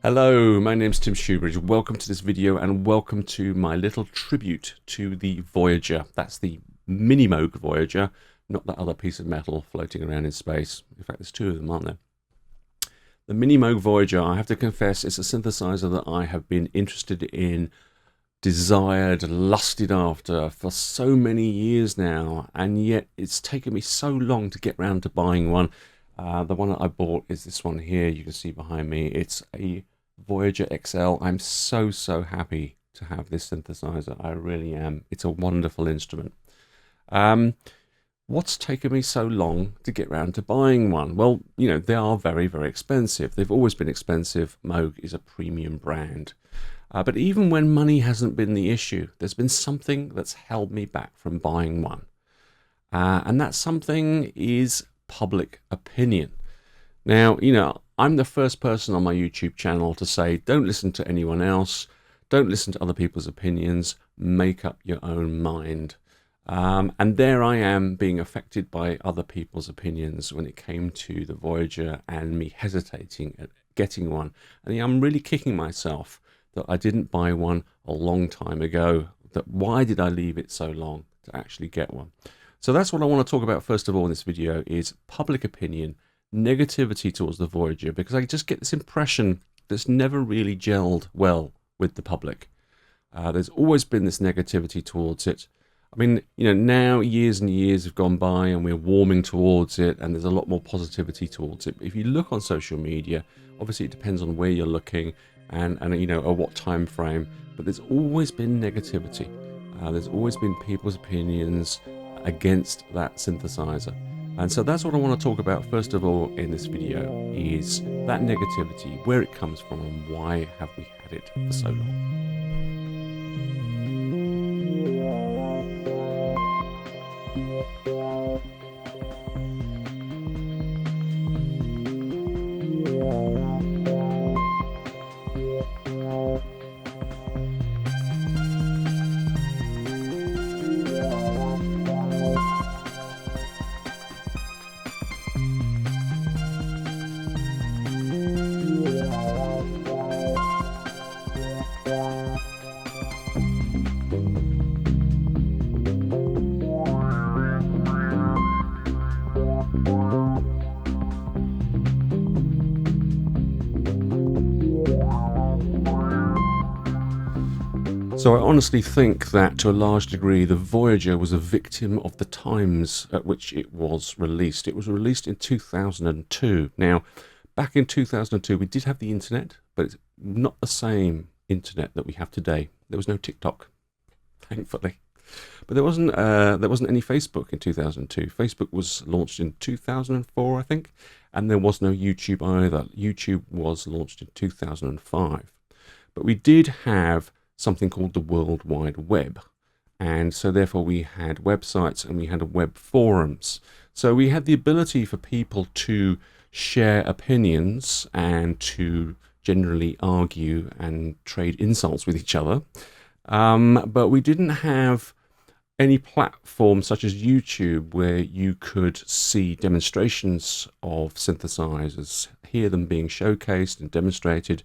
Hello, my name's Tim Shoebridge. Welcome to this video and welcome to my little tribute to the Voyager. That's the Minimoog Voyager, not that other piece of metal floating around in space. In fact, there's two of them, aren't there? The Minimoog Voyager, I have to confess, is a synthesizer that I have been interested in, desired, lusted after for so many years now, and yet it's taken me so long to get round to buying one. The one that I bought is this one here, you can see behind me. It's a Voyager XL. I'm so happy to have this synthesizer. I really am. It's a wonderful instrument. What's taken me so long to get round to buying one? Well, you know, they are very expensive. They've always been expensive. Moog is a premium brand. But even when money hasn't been the issue, there's been something that's held me back from buying one. And that something is public opinion. Now, you know, I'm the first person on my YouTube channel to say, don't listen to anyone else, don't listen to other people's opinions, make up your own mind. And there I am being affected by other people's opinions when it came to the Voyager and me hesitating at getting one. And I'm really kicking myself that I didn't buy one a long time ago. That why did I leave it so long to actually get one? So that's what I want to talk about first of all in this video, is public opinion, negativity towards the Voyager, because I just get this impression that's never really gelled well with the public. There's always been this negativity towards it. I mean, you know, now years and years have gone by and we're warming towards it and there's a lot more positivity towards it. But if you look on social media, obviously it depends on where you're looking and you know, at what time frame, but there's always been negativity. There's always been people's opinions against that synthesizer. And so that's what I want to talk about first of all in this video, is that negativity, where it comes from and why have we had it for so long. So I honestly think that to a large degree the Voyager was a victim of the times at which it was released. It was released in 2002. Now, back in 2002 we did have the internet, but it's not the same internet that we have today. There was no TikTok, thankfully. But there wasn't any Facebook in 2002. Facebook was launched in 2004, I think, and there was no YouTube either. YouTube was launched in 2005. But we did have something called the World Wide Web, and so therefore we had websites and we had web forums. So we had the ability for people to share opinions and to generally argue and trade insults with each other, but we didn't have any platform such as YouTube where you could see demonstrations of synthesizers, hear them being showcased and demonstrated,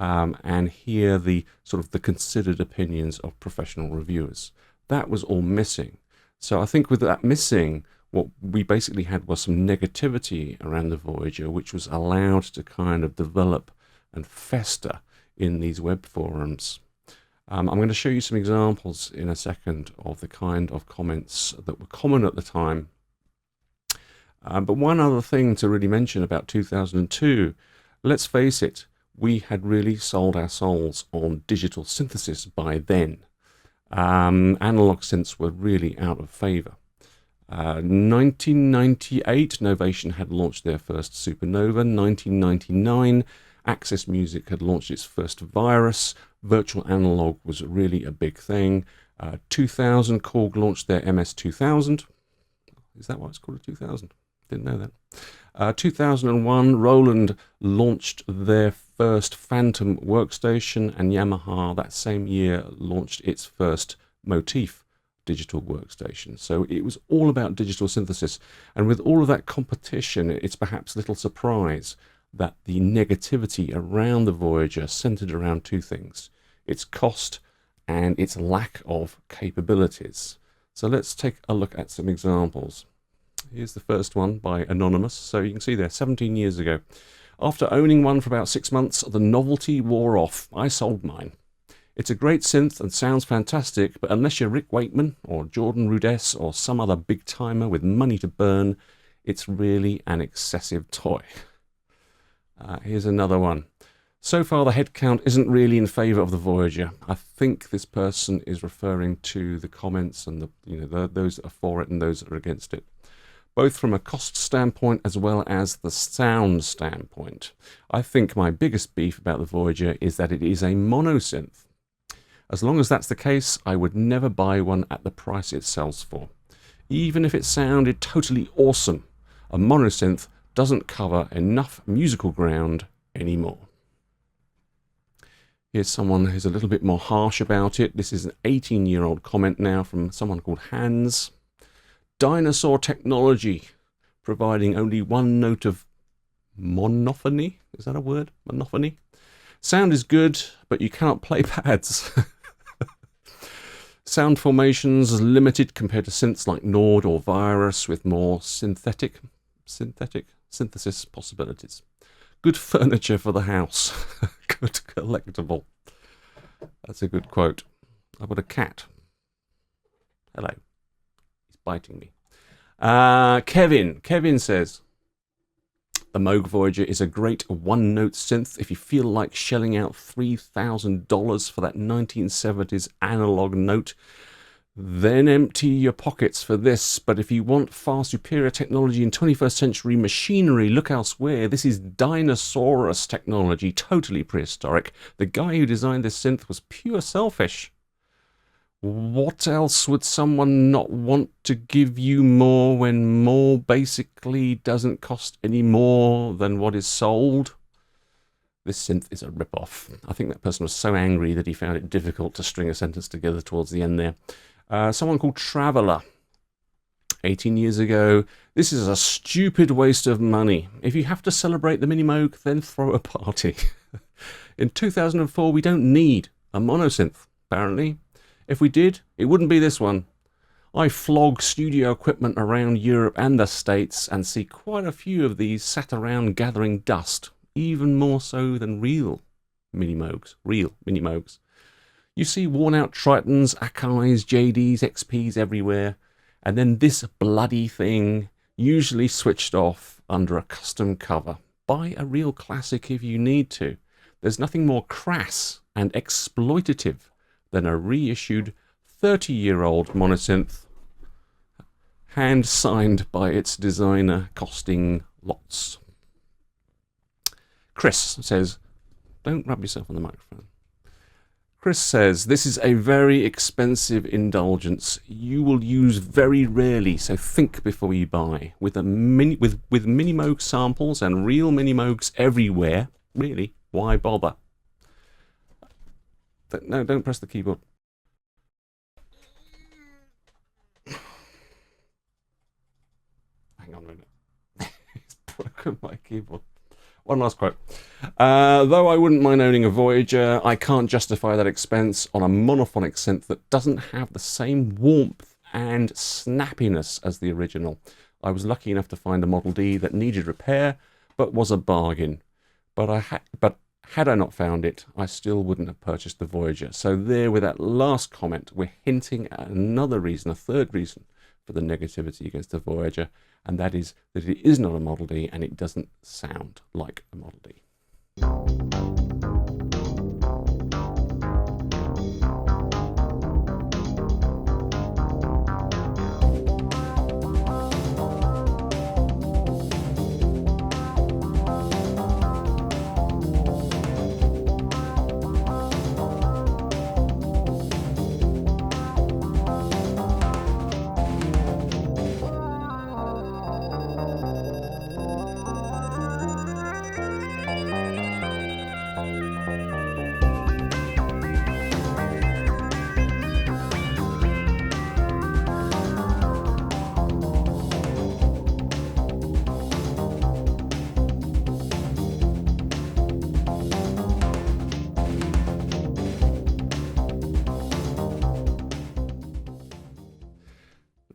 and hear the sort of the considered opinions of professional reviewers. That was all missing. So I think with that missing, what we basically had was some negativity around the Voyager, which was allowed to kind of develop and fester in these web forums. I'm going to show you some examples in a second of the kind of comments that were common at the time. But one other thing to really mention about 2002, let's face it, we had really sold our souls on digital synthesis by then. Analog synths were really out of favor. 1998, Novation had launched their first Supernova. 1999, Access Music had launched its first Virus. Virtual analog was really a big thing. 2000, Korg launched their MS-2000. Is that why it's called a 2000? Didn't know that. 2001, Roland launched their first Phantom workstation, and Yamaha that same year launched its first Motif digital workstation. So it was all about digital synthesis, and with all of that competition, it's perhaps little surprise that the negativity around the Voyager centered around two things: its cost and its lack of capabilities. So let's take a look at some examples. Here's the first one by Anonymous. So you can see there, 17 years ago. After owning one for about 6 months, the novelty wore off. I sold mine. It's a great synth and sounds fantastic, but unless you're Rick Wakeman or Jordan Rudess or some other big timer with money to burn, it's really an excessive toy. Here's another one. So far, the head count isn't really in favour of the Voyager. I think this person is referring to the comments and those that are for it and those that are against it, both from a cost standpoint as well as the sound standpoint. I think my biggest beef about the Voyager is that it is a monosynth. As long as that's the case, I would never buy one at the price it sells for. Even if it sounded totally awesome, a monosynth doesn't cover enough musical ground anymore. Here's someone who's a little bit more harsh about it. This is an 18-year-old comment now from someone called Hans. Dinosaur technology, providing only one note of monophony. Is that a word? Monophony? Sound is good, but you cannot play pads. Sound formations limited compared to synths like Nord or Virus with more synthesis possibilities. Good furniture for the house. Good collectible. That's a good quote. I've got a cat. Hello. He's biting me. Kevin says, the Moog Voyager is a great one-note synth if you feel like shelling out $3,000 for that 1970s analog note. Then empty your pockets for this. But if you want far superior technology in 21st century machinery, look elsewhere. This is Dinosaurus technology, totally prehistoric. The guy who designed this synth was pure selfish. What else would someone not want to give you more when more basically doesn't cost any more than what is sold? This synth is a rip-off. I think that person was so angry that he found it difficult to string a sentence together towards the end there. Someone called Traveller, 18 years ago. This is a stupid waste of money. If you have to celebrate the Minimoog, then throw a party. In 2004, we don't need a monosynth, apparently. If we did, it wouldn't be this one. I flog studio equipment around Europe and the States and see quite a few of these sat around gathering dust, even more so than real Minimoogs. You see worn-out Tritons, Akai's, JDs, XPs everywhere, and then this bloody thing, usually switched off under a custom cover. Buy a real classic if you need to. There's nothing more crass and exploitative than a reissued 30-year-old monosynth, hand-signed by its designer, costing lots. Chris says, don't rub yourself on the microphone. Chris says, this is a very expensive indulgence you will use very rarely, so think before you buy. With Minimoog samples and real Minimoogs everywhere, really, why bother? No, don't press the keyboard. Hang on a minute. It's broken my keyboard. One last quote. Though I wouldn't mind owning a Voyager, I can't justify that expense on a monophonic synth that doesn't have the same warmth and snappiness as the original. I was lucky enough to find a Model D that needed repair, but was a bargain. But had I not found it, I still wouldn't have purchased the Voyager. So there, with that last comment, we're hinting at another reason, a third reason for the negativity against the Voyager, and that is that it is not a Model D and it doesn't sound like a Model D.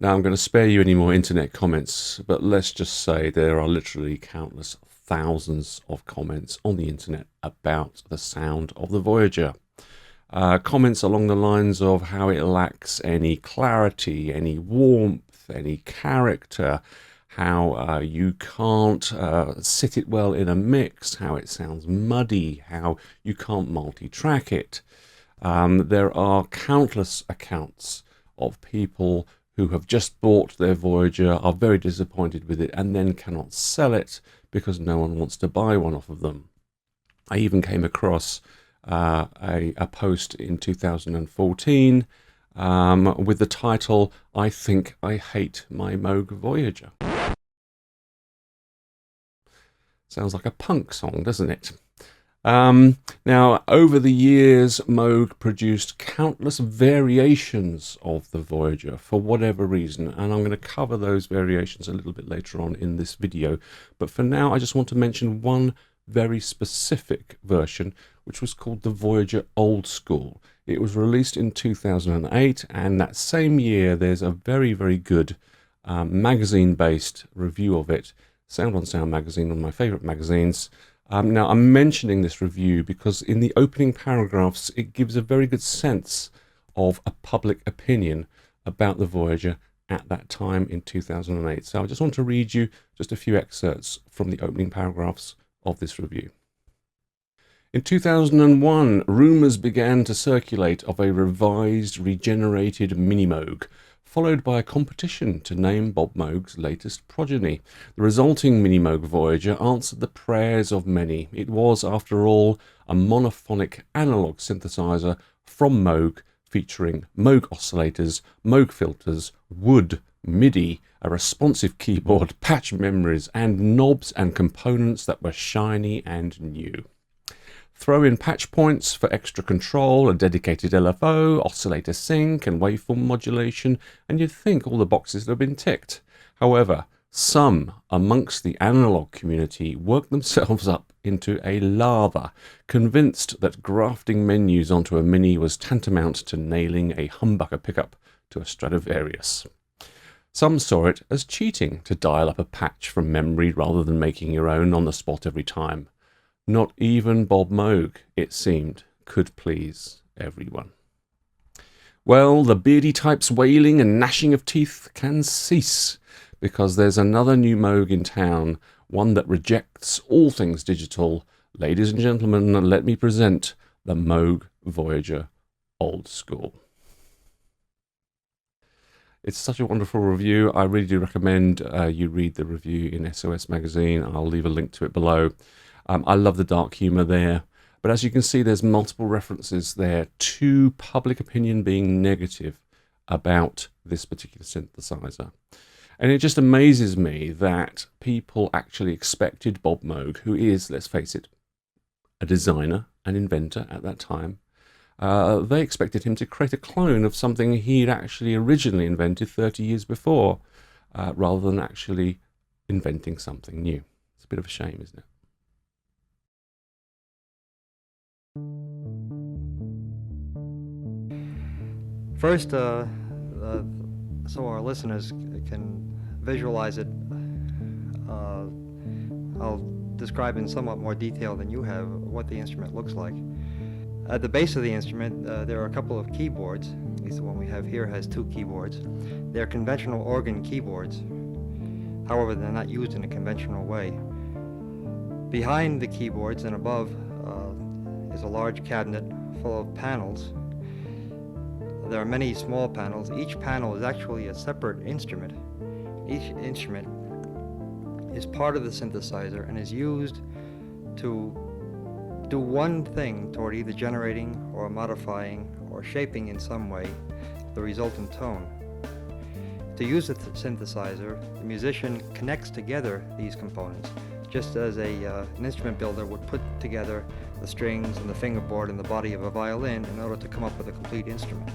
Now, I'm going to spare you any more internet comments, but let's just say there are literally countless thousands of comments on the internet about the sound of the Voyager. Comments along the lines of how it lacks any clarity, any warmth, any character, how you can't sit it well in a mix, how it sounds muddy, how you can't multi-track it. There are countless accounts of people who have just bought their Voyager, are very disappointed with it, and then cannot sell it because no one wants to buy one off of them. I even came across a post in 2014 with the title, "I Think I Hate My Moog Voyager." Sounds like a punk song, doesn't it? Now, over the years, Moog produced countless variations of the Voyager for whatever reason, and I'm going to cover those variations a little bit later on in this video. But for now, I just want to mention one very specific version, which was called the Voyager Old School. It was released in 2008, and that same year, there's a very, very good magazine-based review of it, Sound on Sound magazine, one of my favourite magazines. Now, I'm mentioning this review because in the opening paragraphs, it gives a very good sense of a public opinion about the Voyager at that time in 2008. So I just want to read you just a few excerpts from the opening paragraphs of this review. In 2001, rumours began to circulate of a revised, regenerated Minimoog, followed by a competition to name Bob Moog's latest progeny. The resulting Minimoog Voyager answered the prayers of many. It was, after all, a monophonic analog synthesizer from Moog, featuring Moog oscillators, Moog filters, wood, MIDI, a responsive keyboard, patch memories, and knobs and components that were shiny and new. Throw in patch points for extra control, a dedicated LFO, oscillator sync, and waveform modulation, and you'd think all the boxes have been ticked. However, some amongst the analog community worked themselves up into a lather, convinced that grafting menus onto a Mini was tantamount to nailing a humbucker pickup to a Stradivarius. Some saw it as cheating to dial up a patch from memory rather than making your own on the spot every time. Not even Bob Moog, it seemed, could please everyone. Well, the beardy type's wailing and gnashing of teeth can cease, because there's another new Moog in town, one that rejects all things digital. Ladies and gentlemen, let me present the Moog Voyager Old School. It's such a wonderful review. I really do recommend you read the review in SOS Magazine. I'll leave a link to it below. I love the dark humour there, but as you can see, there's multiple references there to public opinion being negative about this particular synthesizer. And it just amazes me that people actually expected Bob Moog, who is, let's face it, a designer, an inventor at that time, they expected him to create a clone of something he'd actually originally invented 30 years before, rather than actually inventing something new. It's a bit of a shame, isn't it? First, so our listeners can visualize it, I'll describe in somewhat more detail than you have what the instrument looks like. At the base of the instrument, there are a couple of keyboards. At least the one we have here has two keyboards. They're conventional organ keyboards. However, they're not used in a conventional way. Behind the keyboards and above is a large cabinet full of panels. There are many small panels. Each panel is actually a separate instrument. Each instrument is part of the synthesizer and is used to do one thing toward either generating or modifying or shaping in some way the resultant tone. To use the synthesizer, the musician connects together these components, just as an instrument builder would put together the strings and the fingerboard and the body of a violin in order to come up with a complete instrument.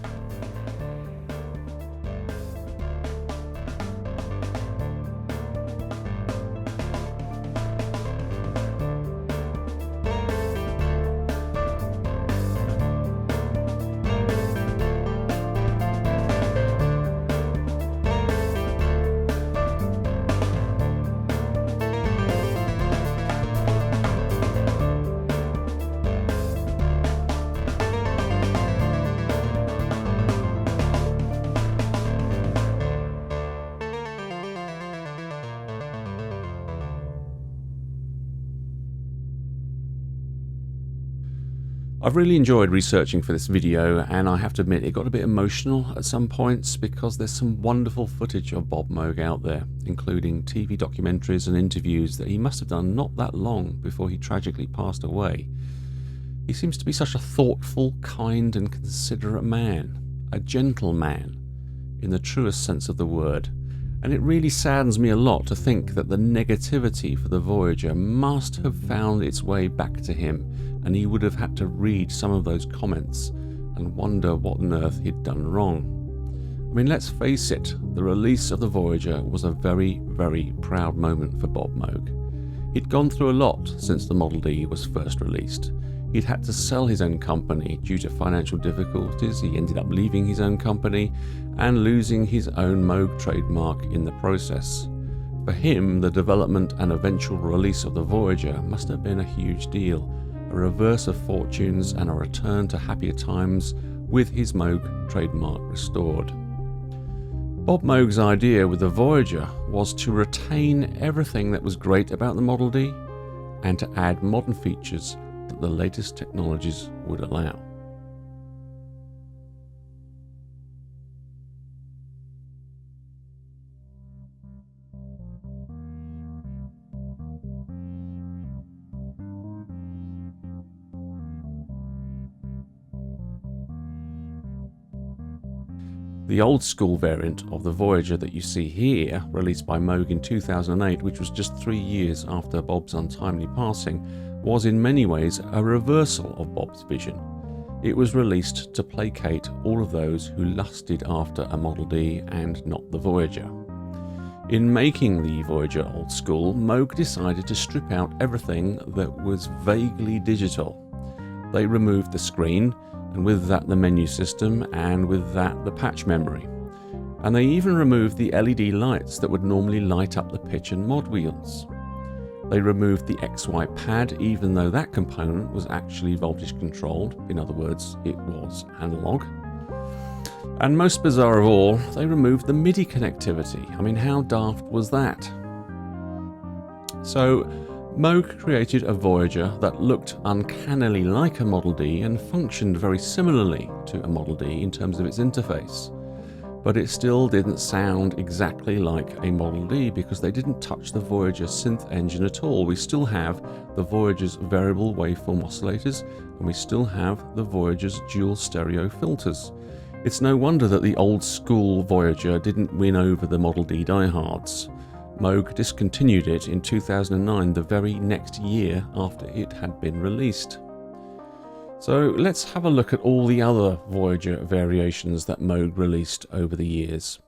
I've really enjoyed researching for this video, and I have to admit it got a bit emotional at some points because there's some wonderful footage of Bob Moog out there, including TV documentaries and interviews that he must have done not that long before he tragically passed away. He seems to be such a thoughtful, kind and considerate man, a gentleman in the truest sense of the word, and it really saddens me a lot to think that the negativity for the Voyager must have found its way back to him, and he would have had to read some of those comments and wonder what on earth he'd done wrong. I mean, let's face it, the release of the Voyager was a very, very proud moment for Bob Moog. He'd gone through a lot since the Model D was first released. He'd had to sell his own company due to financial difficulties. He ended up leaving his own company and losing his own Moog trademark in the process. For him, the development and eventual release of the Voyager must have been a huge deal, a reverse of fortunes and a return to happier times with his Moog trademark restored. Bob Moog's idea with the Voyager was to retain everything that was great about the Model D and to add modern features that the latest technologies would allow. The old school variant of the Voyager that you see here, released by Moog in 2008, which was just 3 years after Bob's untimely passing, was in many ways a reversal of Bob's vision. It was released to placate all of those who lusted after a Model D and not the Voyager. In making the Voyager old school, Moog decided to strip out everything that was vaguely digital. They removed the screen, and with that the menu system, and with that the patch memory. And they even removed the LED lights that would normally light up the pitch and mod wheels. They removed the XY pad, even though that component was actually voltage controlled, in other words, it was analog. And most bizarre of all, they removed the MIDI connectivity. I mean, how daft was that? So, Moog created a Voyager that looked uncannily like a Model D and functioned very similarly to a Model D in terms of its interface. But it still didn't sound exactly like a Model D because they didn't touch the Voyager synth engine at all. We still have the Voyager's variable waveform oscillators, and we still have the Voyager's dual stereo filters. It's no wonder that the old school Voyager didn't win over the Model D diehards. Moog discontinued it in 2009, the very next year after it had been released. So let's have a look at all the other Voyager variations that Moog released over the years.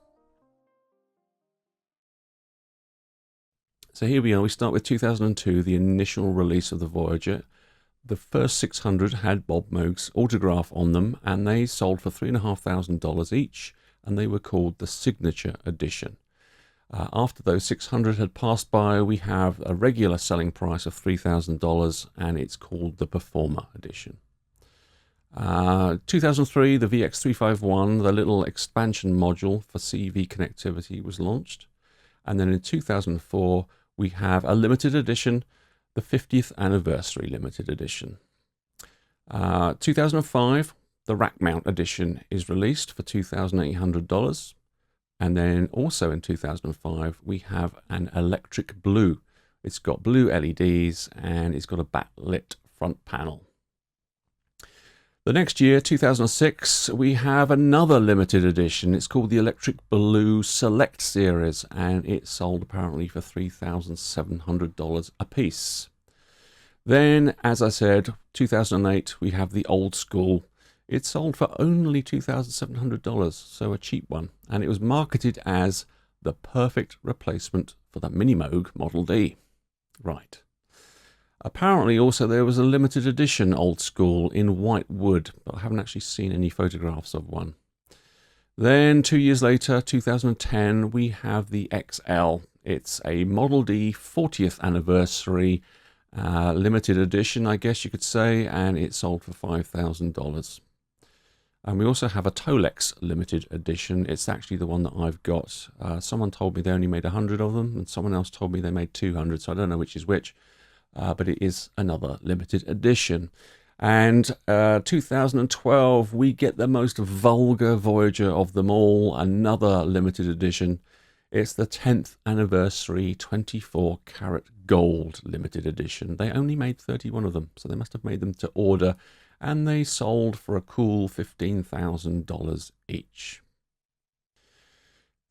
So here we are, we start with 2002, the initial release of the Voyager. The first 600 had Bob Moog's autograph on them, and they sold for $3,500 each, and they were called the Signature Edition. After those 600 had passed by, we have a regular selling price of $3,000, and it's called the Performer Edition. 2003, the VX351, the little expansion module for CV connectivity, was launched. And then in 2004, we have a limited edition, the 50th Anniversary Limited Edition. 2005, the Rack Mount Edition is released for $2,800. And then also in 2005, we have an electric blue. It's got blue LEDs and it's got a backlit front panel. The next year, 2006, we have another limited edition. It's called the Electric Blue Select Series, and it sold apparently for $3,700 a piece. Then, as I said, 2008, we have the old school. It sold for only $2,700, so a cheap one, and it was marketed as the perfect replacement for the Minimoog Model D. Right. Apparently also there was a limited edition old school in white wood, but I haven't actually seen any photographs of one. Then 2 years later, 2010, we have the XL. It's a Model D 40th anniversary limited edition, I guess you could say, and it sold for $5,000. And we also have a Tolex limited edition. It's actually the one that I've got. Someone told me they only made 100 of them, and someone else told me they made 200, so I don't know which is which. But it is another limited edition. And 2012, we get the most vulgar Voyager of them all, another limited edition. It's the 10th anniversary 24 karat gold limited edition. They only made 31 of them, so they must have made them to order, and they sold for a cool $15,000 each.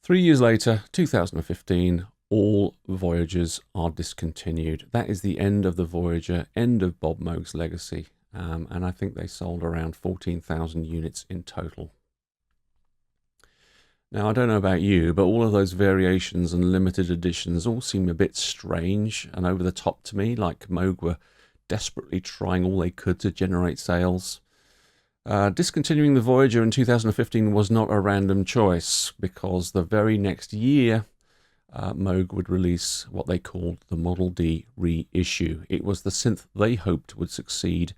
3 years later, 2015, all Voyagers are discontinued. That is the end of the Voyager, end of Bob Moog's legacy, and I think they sold around 14,000 units in total. Now, I don't know about you, but all of those variations and limited editions all seem a bit strange and over the top to me, like Moog were desperately trying all they could to generate sales. Discontinuing the Voyager in 2015 was not a random choice, because the very next year, Moog would release what they called the Model D reissue. It was the synth they hoped would succeed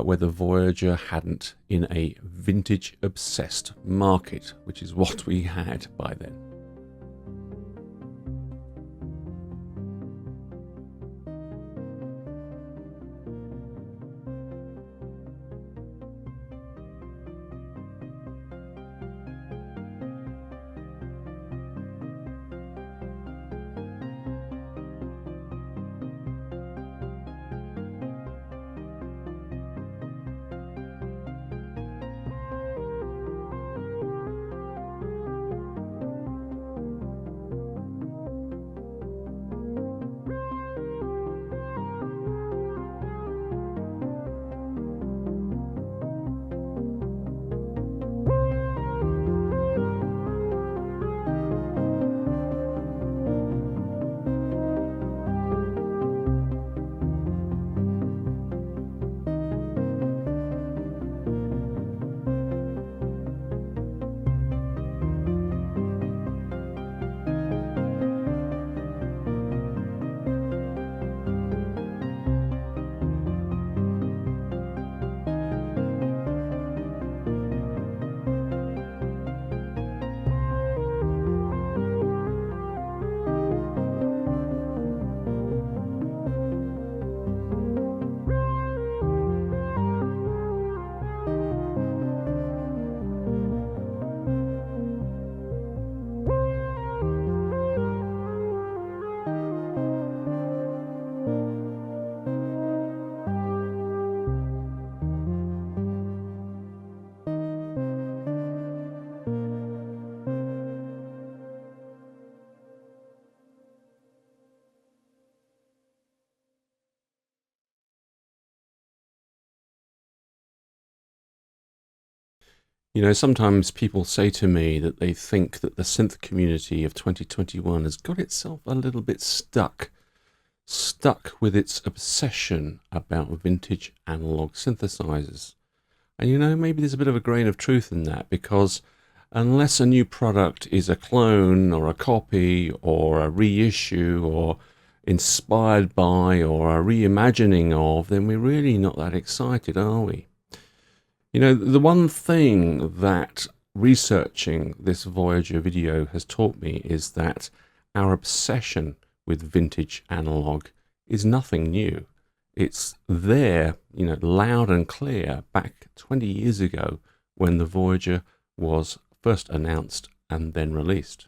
where the Voyager hadn't, in a vintage-obsessed market, which is what we had by then. You know, sometimes people say to me that they think that the synth community of 2021 has got itself a little bit stuck with its obsession about vintage analog synthesizers. And you know, maybe there's a bit of a grain of truth in that, because unless a new product is a clone or a copy or a reissue or inspired by or a reimagining of, then we're really not that excited, are we? You know, the one thing that researching this Voyager video has taught me is that our obsession with vintage analog is nothing new. It's there, you know, loud and clear back 20 years ago when the Voyager was first announced and then released.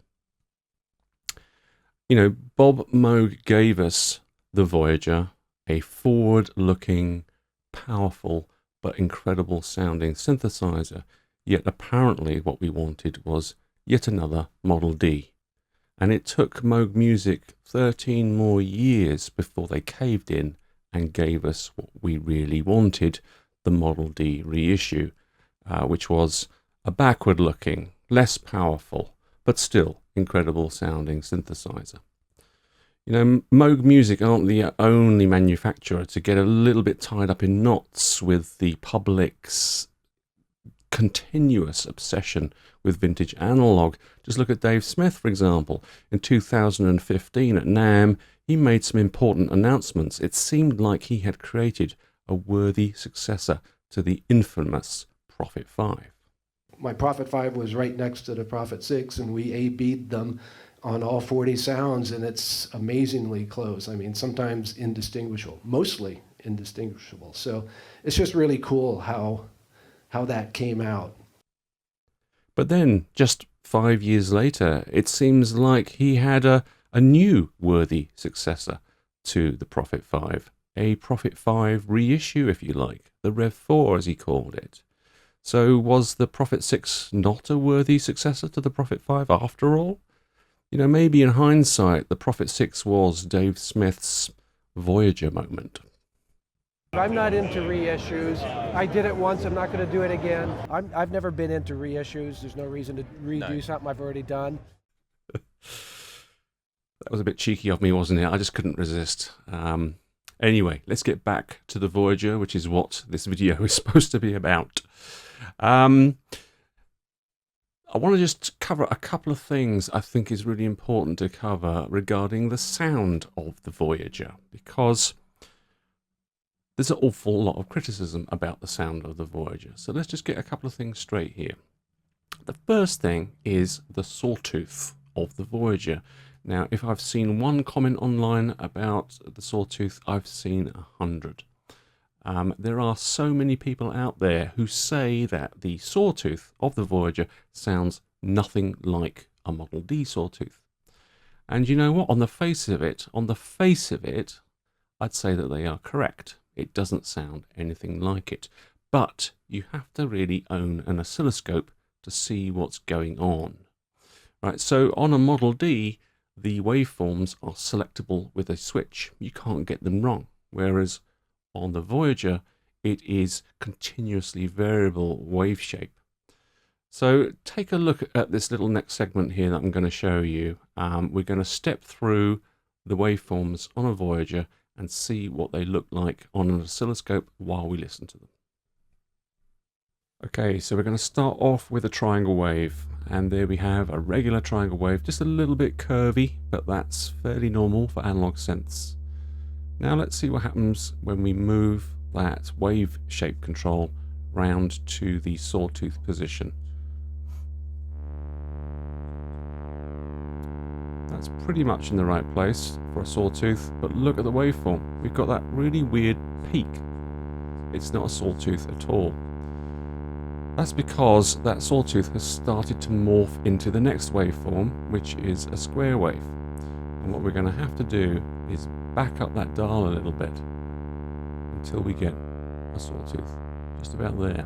You know, Bob Moog gave us the Voyager, a forward-looking, powerful, but incredible sounding synthesizer, yet apparently what we wanted was yet another Model D. And it took Moog Music 13 more years before they caved in and gave us what we really wanted, the Model D reissue, which was a backward looking, less powerful, but still incredible sounding synthesizer. You know, Moog Music aren't the only manufacturer to get a little bit tied up in knots with the public's continuous obsession with vintage analog. Just look at Dave Smith, for example. In 2015 at NAMM, he made some important announcements. It seemed like he had created a worthy successor to the infamous Prophet 5. My Prophet 5 was right next to the Prophet 6, and we A-B'd them on all 40 sounds, and it's amazingly close. I mean, sometimes indistinguishable, mostly indistinguishable. So it's just really cool how that came out. But then, just 5 years later, it seems like he had a new worthy successor to the Prophet 5, a Prophet 5 reissue, if you like, the Rev 4 as he called it. So was the Prophet 6 not a worthy successor to the Prophet 5 after all? You know, maybe in hindsight, the Prophet 6 was Dave Smith's Voyager moment. I'm not into reissues. I did it once, I'm not going to do it again. I've never been into reissues. There's no reason to redo something I've already done. That was a bit cheeky of me, wasn't it? I just couldn't resist. Anyway, let's get back to the Voyager, which is what this video is supposed to be about. I want to just cover a couple of things I think is really important to cover regarding the sound of the Voyager, because there's an awful lot of criticism about the sound of the Voyager. So let's just get a couple of things straight here. The first thing is the sawtooth of the Voyager. Now, if I've seen one comment online about the sawtooth, I've seen 100. There are so many people out there who say that the sawtooth of the Voyager sounds nothing like a Model D sawtooth. And you know what? On the face of it, I'd say that they are correct. It doesn't sound anything like it. But you have to really own an oscilloscope to see what's going on. Right, so on a Model D, the waveforms are selectable with a switch. You can't get them wrong. Whereas on the Voyager, it is continuously variable wave shape. So take a look at this little next segment here that I'm going to show you. We're going to step through the waveforms on a Voyager and see what they look like on an oscilloscope while we listen to them. Okay, so we're going to start off with a triangle wave, and there we have a regular triangle wave, just a little bit curvy, but that's fairly normal for analog synths. Now let's see what happens when we move that wave shape control round to the sawtooth position. That's pretty much in the right place for a sawtooth, but look at the waveform. We've got that really weird peak. It's not a sawtooth at all. That's because that sawtooth has started to morph into the next waveform, which is a square wave. And what we're going to have to do is back up that dial a little bit until we get a sawtooth, just about there.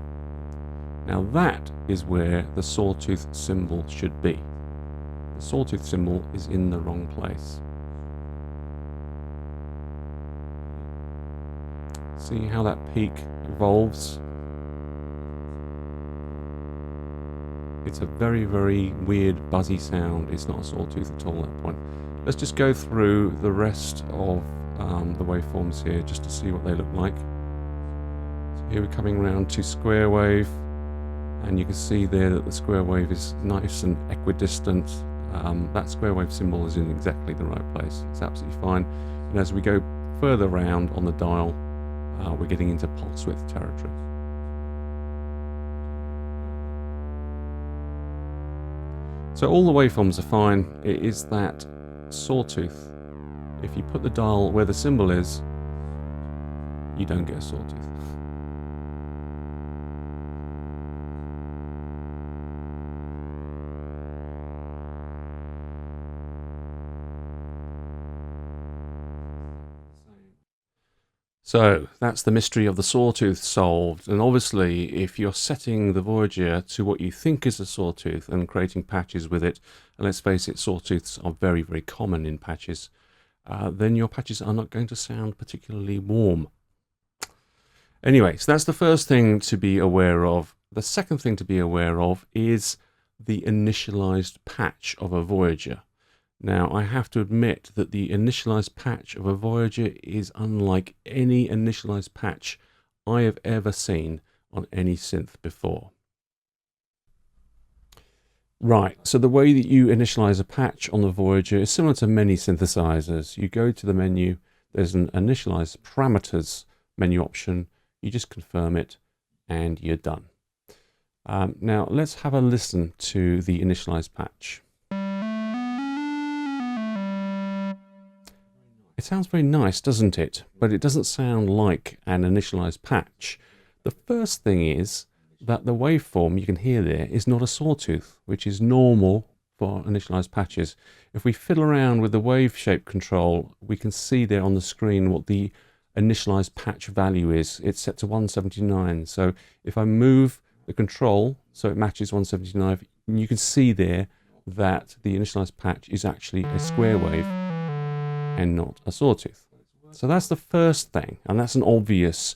Now that is where the sawtooth symbol should be. The sawtooth symbol is in the wrong place. See how that peak evolves? It's a very, very weird buzzy sound. It's not a sawtooth at all at that point. Let's just go through the rest of the waveforms here just to see what they look like. So here we're coming around to square wave, and you can see there that the square wave is nice and equidistant. That square wave symbol is in exactly the right place. It's absolutely fine. And as we go further around on the dial, we're getting into pulse width territory. So all the waveforms are fine. It is that sawtooth. If you put the dial where the symbol is, you don't get a sawtooth. So that's the mystery of the sawtooth solved. And obviously, if you're setting the Voyager to what you think is a sawtooth and creating patches with it, and let's face it, sawtooths are very, very common in patches, then your patches are not going to sound particularly warm. Anyway, so that's the first thing to be aware of. The second thing to be aware of is the initialized patch of a Voyager. Now, I have to admit that the initialized patch of a Voyager is unlike any initialized patch I have ever seen on any synth before. Right, so the way that you initialize a patch on the Voyager is similar to many synthesizers. You go to the menu, there's an initialize parameters menu option, you just confirm it, and you're done. Now, let's have a listen to the initialized patch. It sounds very nice, doesn't it? But it doesn't sound like an initialized patch. The first thing is that the waveform you can hear there is not a sawtooth, which is normal for initialized patches. If we fiddle around with the wave shape control, we can see there on the screen what the initialized patch value is. It's set to 179. So if I move the control so it matches 179, you can see there that the initialized patch is actually a square wave and not a sawtooth. So that's the first thing, and that's an obvious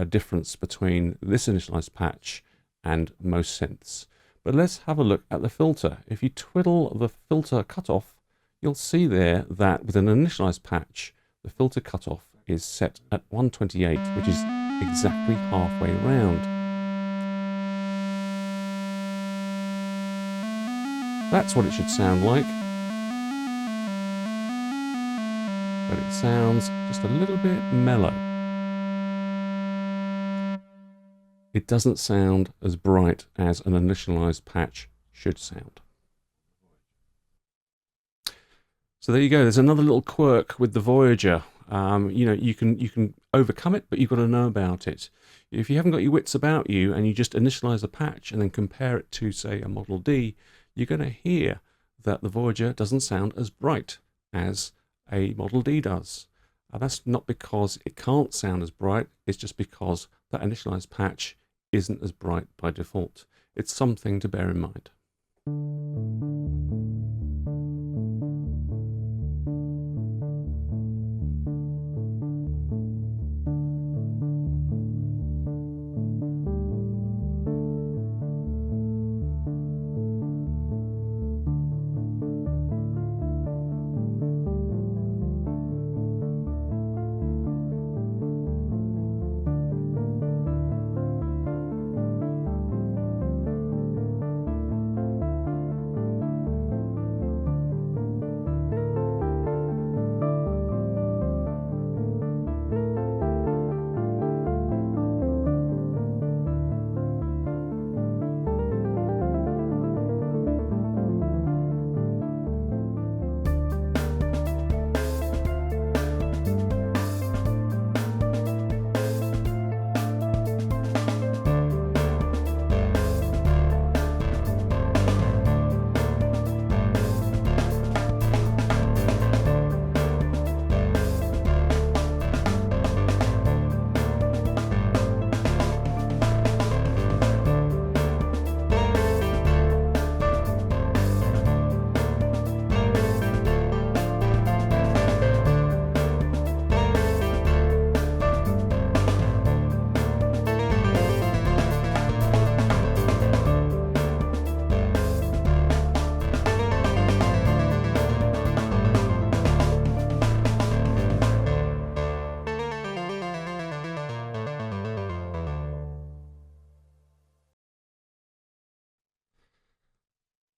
difference between this initialized patch and most synths. But let's have a look at the filter. If you twiddle the filter cutoff, you'll see there that with an initialized patch, the filter cutoff is set at 128, which is exactly halfway around. That's what it should sound like. But it sounds just a little bit mellow. It doesn't sound as bright as an initialized patch should sound. So there you go. There's another little quirk with the Voyager. You know, you can overcome it, but you've got to know about it. If you haven't got your wits about you and you just initialize a patch and then compare it to, say, a Model D, you're going to hear that the Voyager doesn't sound as bright as a Model D does. And that's not because it can't sound as bright, it's just because that initialized patch isn't as bright by default. It's something to bear in mind.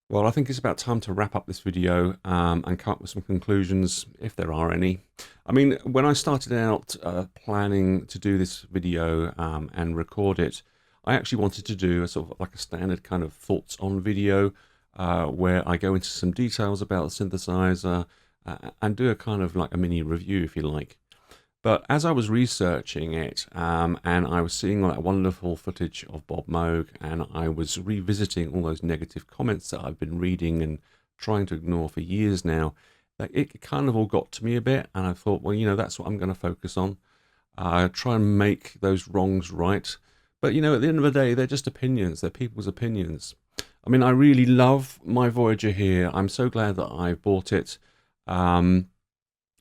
Well, I think it's about time to wrap up this video and come up with some conclusions, if there are any. I mean, when I started out planning to do this video and record it, I actually wanted to do a sort of like a standard kind of thoughts on video where I go into some details about the synthesizer and do a kind of like a mini review, if you like. But as I was researching it and I was seeing all that wonderful footage of Bob Moog, and I was revisiting all those negative comments that I've been reading and trying to ignore for years now, that it kind of all got to me a bit, and I thought, well, you know, that's what I'm going to focus on. Try and make those wrongs right. But, you know, at the end of the day, they're just opinions. They're people's opinions. I mean, I really love my Voyager here. I'm so glad that I bought it.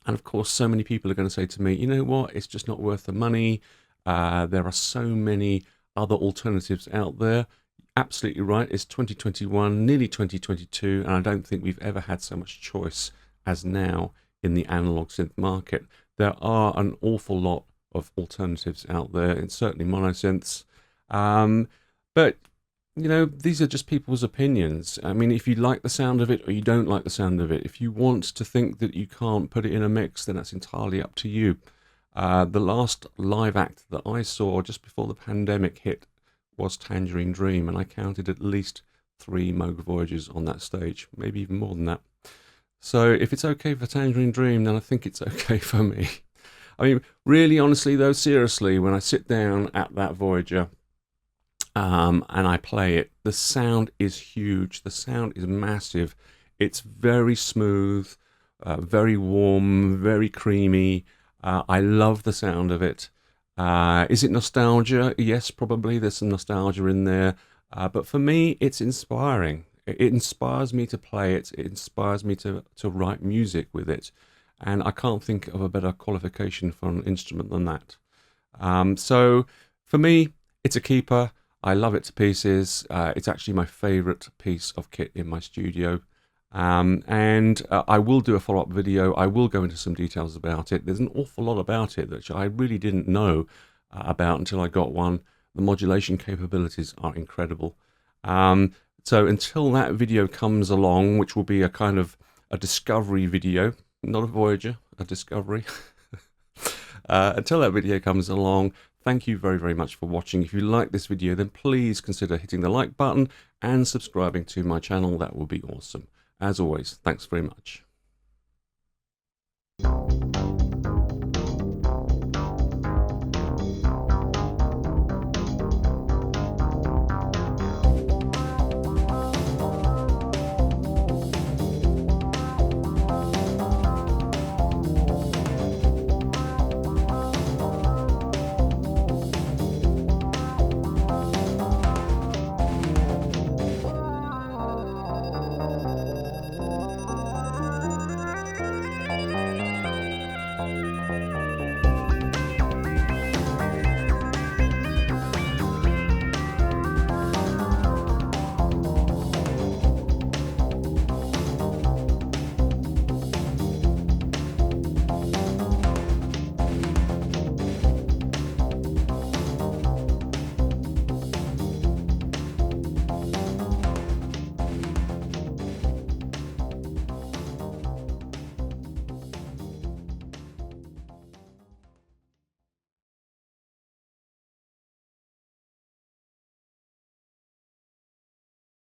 And of course, so many people are going to say to me, you know what, it's just not worth the money. There are so many other alternatives out there. Absolutely right. It's 2021, nearly 2022, and I don't think we've ever had so much choice as now in the analog synth market. There are an awful lot of alternatives out there, and certainly monosynths. But you know, these are just people's opinions. I mean, if you like the sound of it or you don't like the sound of it, if you want to think that you can't put it in a mix, then that's entirely up to you. The last live act that I saw just before the pandemic hit was Tangerine Dream, and I counted at least 3 Moog Voyagers on that stage, maybe even more than that. So if it's okay for Tangerine Dream, then I think it's okay for me. I mean, really, honestly, though, seriously, when I sit down at that Voyager and I play it, the sound is huge. The sound is massive. It's very smooth, very warm, very creamy. I love the sound of it. Is it nostalgia? Yes, probably. There's some nostalgia in there. But for me, it's inspiring. It inspires me to play it. It inspires me to write music with it. And I can't think of a better qualification for an instrument than that. So for me, it's a keeper. I love it to pieces. It's actually my favourite piece of kit in my studio. And I will do a follow-up video. I will go into some details about it. There's an awful lot about it that I really didn't know about until I got one. The modulation capabilities are incredible. So until that video comes along, which will be a kind of a discovery video, not a Voyager, a discovery. Until that video comes along, thank you very, very much for watching. If you like this video, then please consider hitting the like button and subscribing to my channel. That would be awesome. As always, thanks very much.